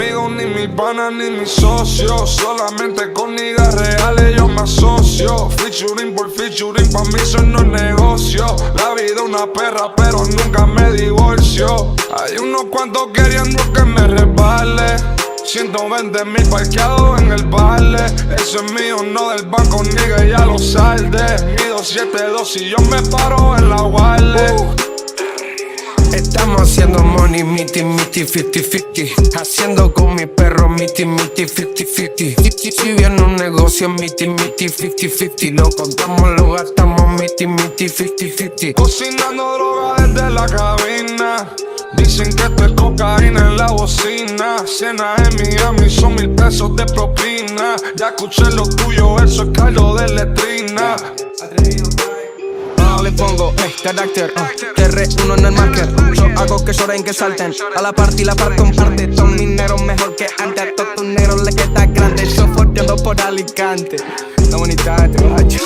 amigo, ni mi pana, ni mi socio. Solamente con niggas reales yo me asocio. Featuring por featuring, pa' mí son no negocio. La vida una perra, pero nunca me divorcio. Hay unos cuantos queriendo que me resbale. 120.000 parqueados en el baile. Eso es mío, no del banco, nigga, ya lo salde. Mi 272 y yo me paro en la Wale. Estamos haciendo money, miti, miti, 50-50. Haciendo con mi perro, miti, miti, 50-50. Si viene un negocio, miti, miti, 50-50. Lo contamos, lo gastamos, miti, miti, 50-50. Cocinando droga desde la cabina. Dicen que esto es cocaína en la bocina. Cena en Miami son 1000 pesos de propina. Ya escuché lo tuyo, eso es caldo de letrina. Le pongo, carácter, TR1 en el marker. Yo hago que lloren, que salten. A la party la parto en parte. Son mineros mejor que antes. A todos tus negros le queda grande. Yo forteando por Alicante. La bonita te macho.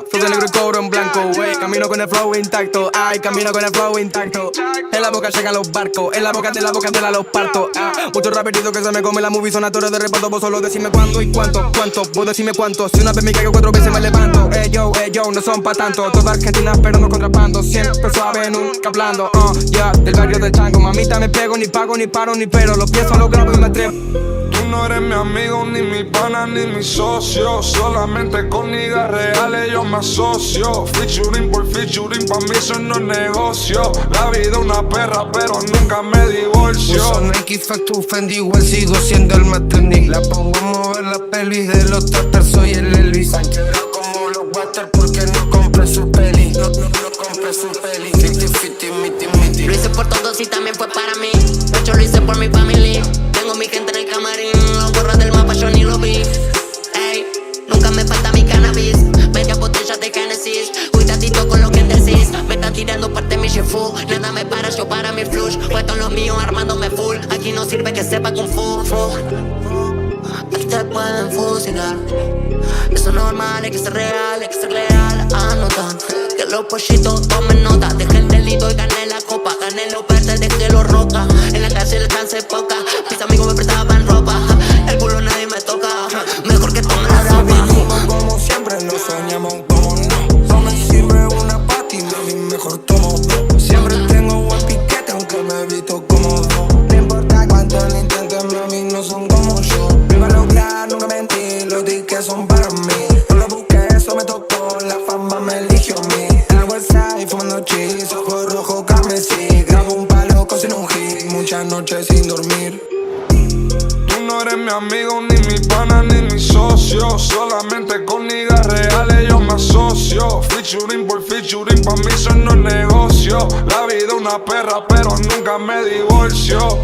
Flow de negro y cobro en blanco, wey. Camino con el flow intacto, ay, camino con el flow intacto. En la boca llegan los barcos, en la boca de la los parto. Mucho rapidito que se me come la movie, son actores de reparto. Vos solo decime cuándo y cuánto, vos decime cuánto. Si una vez me caigo 4 veces me levanto. Yo, no son pa' tanto. Toda Argentina esperando contrapando. Siempre suave, nunca hablando. Del barrio del chango, mamita me pego, ni pago, ni paro, ni pero. Los pienso, lo grabo y me atrevo. Tú no eres mi amigo, ni mi pana, ni mi socio. Solamente con niggas reales yo me asocio. Featuring por featuring, pa' mí son no negocio. La vida una perra, pero nunca me divorcio. Uso Nike, Factor, Fendi, igual sigo siendo el más trending. La pongo a mover la pelis de los Tatar, soy el Elvis. Han quebrado como los Water porque no compré su peli. No compré su peli. 50-50, miti. Lo hice por todos y también fue para mí. De hecho lo hice por mi familia. Tengo mi gente en el camarín. Los borros del mapa yo ni lo vi. Ey, nunca me falta mi cannabis. Media botella de Genesis. Cuidadito con lo que decís. Me están tirando parte mi chefu. Nada me para, yo para mi flush. Puesto en los míos armándome full. Aquí no sirve que sepa kung fu. Aquí te pueden fusilar. Eso normal, hay que ser real, hay que ser leal. Anotan que los pollitos tomen nota. Dejé el delito y gané la copa. Gané los verdes, dejé los roca. En la calle el alcance poca. Mis amigos me prestaban ropa. El culo nadie me toca. Mejor que tome la sopa. Vivimos como siempre, lo soñamos como no. No me sirve una pati, mami, mejor tomo dos. Siempre tengo buen piquete, aunque me he visto cómodo. No importa cuánto lo intenten, mami, no son como yo. Viva lograr, nunca mentir, los tickets son para mí. No lo busqué, eso me tocó, la fama me eligió a mí. En el website, fumando cheese, ojo rojo, carmesí. Grabo un palo, cocino un hit, muchas noches sin dormir. Tú no eres mi amigo, ni mi pana, ni mi socio. Solamente con niggas reales yo me asocio. Featuring por featuring, pa' mí son no negocio. La vida una perra, pero nunca me divorcio.